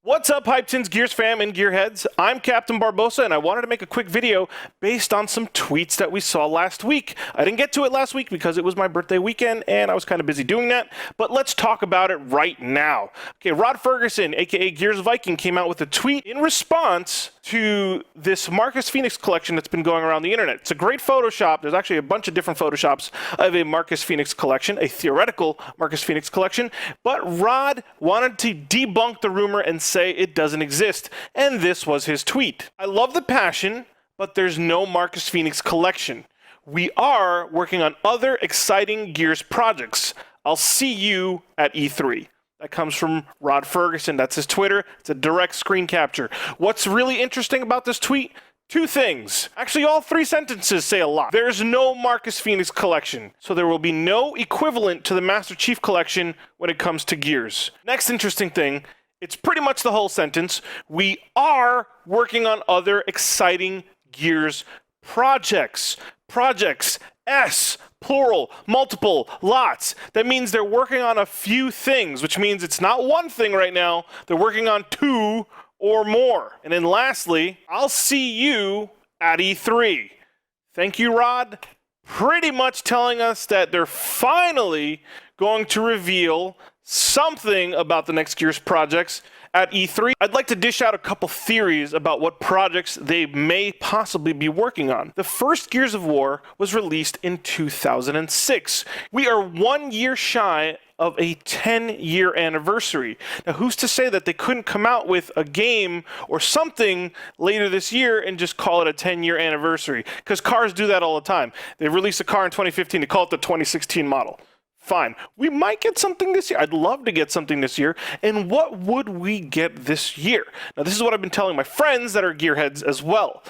What's up, Hypetons, Gears fam, and Gearheads? I'm Captain Barbosa, and I wanted to make a quick video based on some tweets that we saw last week. I didn't get to it last week because it was my birthday weekend, and I was kind of busy doing that, but let's talk about it right now. Okay, Rod Ferguson, aka Gears Viking, came out with a tweet in response to this Marcus Phoenix collection that's been going around the internet. It's a great Photoshop. There's actually a bunch of different Photoshops of a Marcus Phoenix collection, a theoretical Marcus Phoenix collection, but Rod wanted to debunk the rumor and say it doesn't exist, and this was his tweet. I love the passion, but there's no Marcus Phoenix collection. We are working on other exciting Gears projects. I'll see you at E3. That comes from Rod Ferguson. That's his Twitter. It's a direct screen capture. What's really interesting about this tweet? Two things. Actually, all three sentences say a lot. There's no Marcus Phoenix collection, so there will be no equivalent to the Master Chief collection when it comes to Gears. Next interesting thing, it's pretty much the whole sentence. We are working on other exciting Gears projects. Projects, S, plural, multiple, lots. That means they're working on a few things, which means it's not one thing right now. They're working on two or more. And then lastly, I'll see you at E3. Thank you, Rod. Pretty much telling us that they're finally going to reveal something about the next Gears projects at E3. I'd like to dish out a couple theories about what projects they may possibly be working on. The first Gears of War was released in 2006. We are 1 year shy of a 10-year anniversary. Now, who's to say that they couldn't come out with a game or something later this year and just call it a 10-year anniversary? Because cars do that all the time. They release a car in 2015, they call it the 2016 model. Fine. We might get something this year. I'd love to get something this year. And what would we get this year? Now, this is what I've been telling my friends that are gearheads as well.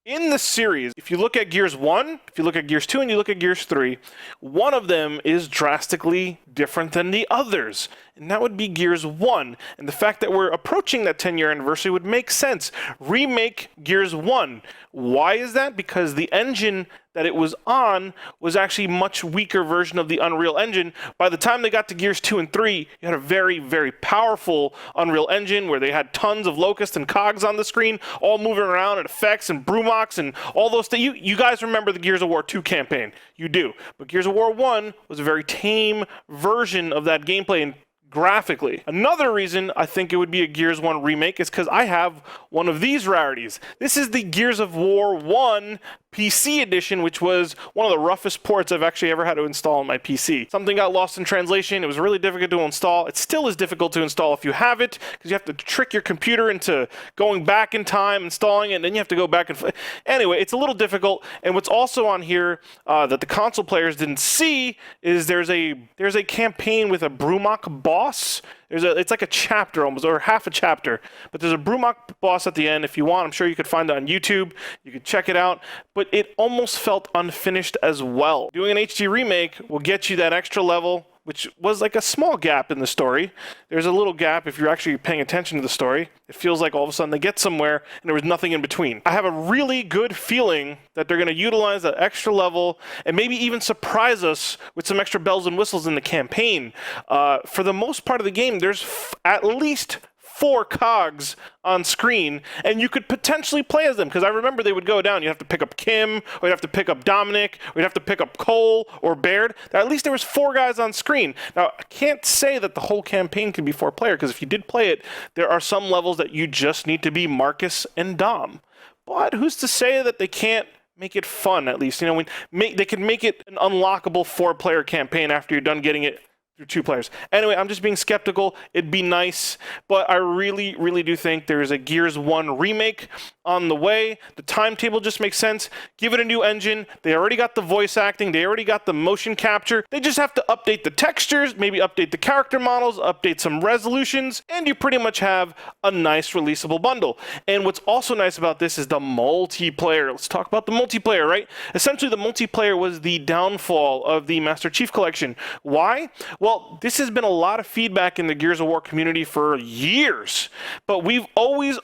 In the series, if you look at Gears 1, if you look at Gears 2, and you look at Gears 3, one of them is drastically different than the others. And that would be Gears 1. And the fact that we're approaching that 10-year anniversary would make sense. Remake Gears 1. Why is that? Because the engine that it was on was actually a much weaker version of the Unreal Engine. By the time they got to Gears 2 and 3, you had a very, very powerful Unreal Engine where they had tons of locusts and cogs on the screen, all moving around and effects and brumocks and all those things. You guys remember the Gears of War 2 campaign. You do. But Gears of War 1 was a very tame version of that gameplay and graphically. Another reason I think it would be a Gears 1 remake is because I have one of these rarities. This is the Gears of War 1 PC edition, which was one of the roughest ports I've actually ever had to install on my PC. Something got lost in translation. It was really difficult to install. It still is difficult to install if you have it, because you have to trick your computer into going back in time, installing it, and then you have to go back and... Anyway, it's a little difficult. And what's also on here that the console players didn't see is there's a campaign with a Brumak boss. It's like a chapter almost, or half a chapter. But there's a Brumak boss at the end. If you want, I'm sure you could find it on YouTube. You could check it out. But it almost felt unfinished as well. Doing an HD remake will get you that extra level, which was like a small gap in the story. There's a little gap if you're actually paying attention to the story. It feels like all of a sudden they get somewhere and there was nothing in between. I have a really good feeling that they're going to utilize that extra level and maybe even surprise us with some extra bells and whistles in the campaign. For the most part of the game, there's at least 4 cogs on screen, and you could potentially play as them, because I remember they would go down. You'd have to pick up Kim, or you'd have to pick up Dominic, or you'd have to pick up Cole or Baird. Now, at least there was 4 guys on screen. Now, I can't say that the whole campaign can be 4-player, because if you did play it, there are some levels that you just need to be Marcus and Dom. But who's to say that they can't make it fun, at least? You know, they can make it an unlockable 4-player campaign after you're done getting it through 2 players. Anyway, I'm just being skeptical. It'd be nice, but I really, really do think there's a Gears 1 remake on the way. The timetable just makes sense. Give it a new engine. They already got the voice acting. They already got the motion capture. They just have to update the textures, maybe update the character models, update some resolutions, and you pretty much have a nice releasable bundle. And what's also nice about this is the multiplayer. Let's talk about the multiplayer, right? Essentially, the multiplayer was the downfall of the Master Chief Collection. Why? Well, this has been a lot of feedback in the Gears of War community for years, but we've always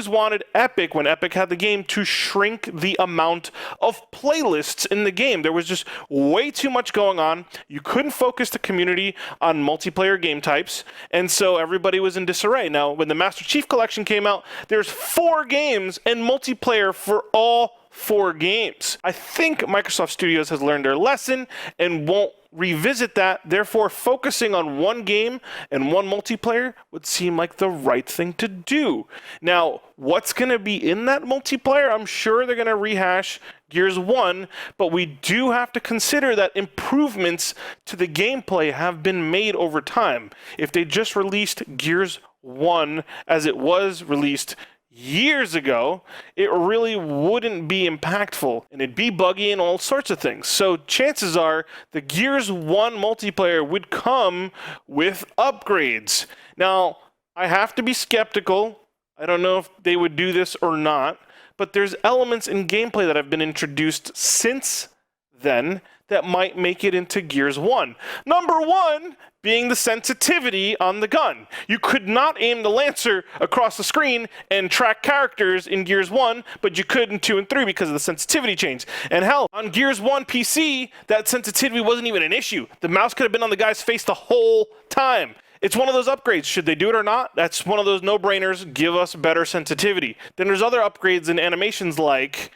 wanted Epic, when Epic Epic had the game to shrink the amount of playlists in the game. There was just way too much going on. You couldn't focus the community on multiplayer game types, and so everybody was in disarray. Now, when the Master Chief Collection came out, there's 4 games and multiplayer for all 4 games. I think Microsoft Studios has learned their lesson and won't revisit that. Therefore, focusing on one game and one multiplayer would seem like the right thing to do. Now, what's going to be in that multiplayer? I'm sure they're going to rehash Gears 1, but we do have to consider that improvements to the gameplay have been made over time. If they just released Gears 1 as it was released years ago, it really wouldn't be impactful, and it'd be buggy and all sorts of things. So chances are the Gears 1 multiplayer would come with upgrades. Now, I have to be skeptical. I don't know if they would do this or not, but there's elements in gameplay that have been introduced since then that might make it into Gears 1. Number 1 being the sensitivity on the gun. You could not aim the Lancer across the screen and track characters in Gears 1, but you could in 2 and 3 because of the sensitivity change. And hell, on Gears 1 PC, that sensitivity wasn't even an issue. The mouse could have been on the guy's face the whole time. It's one of those upgrades. Should they do it or not? That's one of those no-brainers. Give us better sensitivity. Then there's other upgrades in animations like,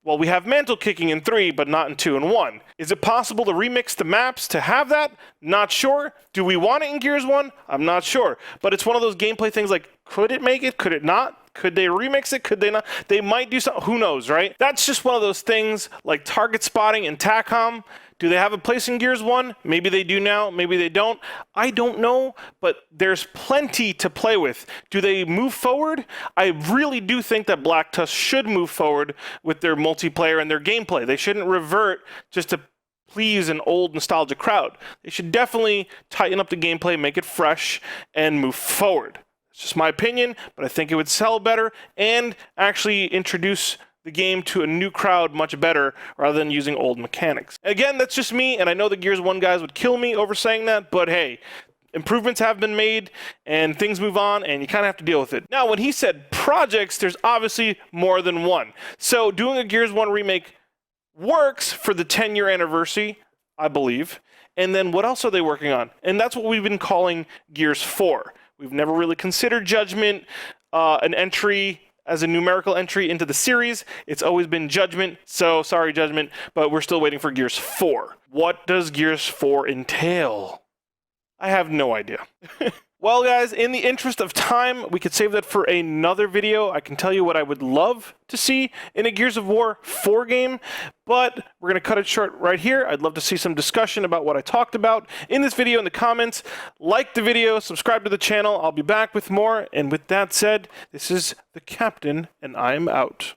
well, we have mantle kicking in 3, but not in 2 and 1. Is it possible to remix the maps to have that? Not sure. Do we want it in Gears 1? I'm not sure. But it's one of those gameplay things like, could it make it? Could it not? Could they remix it? Could they not? They might do something. Who knows, right? That's just one of those things like target spotting and TACOM. Do they have a place in Gears 1? Maybe they do now, maybe they don't. I don't know, but there's plenty to play with. Do they move forward? I really do think that Black Tusk should move forward with their multiplayer and their gameplay. They shouldn't revert just to please an old nostalgic crowd. They should definitely tighten up the gameplay, make it fresh, and move forward. It's just my opinion, but I think it would sell better and actually introduce the game to a new crowd much better rather than using old mechanics. Again, that's just me, and I know the Gears 1 guys would kill me over saying that, but hey, improvements have been made and things move on and you kind of have to deal with it. Now, when he said projects, there's obviously more than one. So doing a Gears 1 remake works for the 10-year anniversary, I believe. And then what else are they working on? And that's what we've been calling Gears 4. We've never really considered Judgment an entry as a numerical entry into the series. It's always been Judgment, so sorry Judgment, but we're still waiting for Gears 4. What does Gears 4 entail? I have no idea. Well, guys, in the interest of time, we could save that for another video. I can tell you what I would love to see in a Gears of War 4 game, but we're going to cut it short right here. I'd love to see some discussion about what I talked about in this video in the comments. Like the video, subscribe to the channel. I'll be back with more. And with that said, this is the Captain, and I'm out.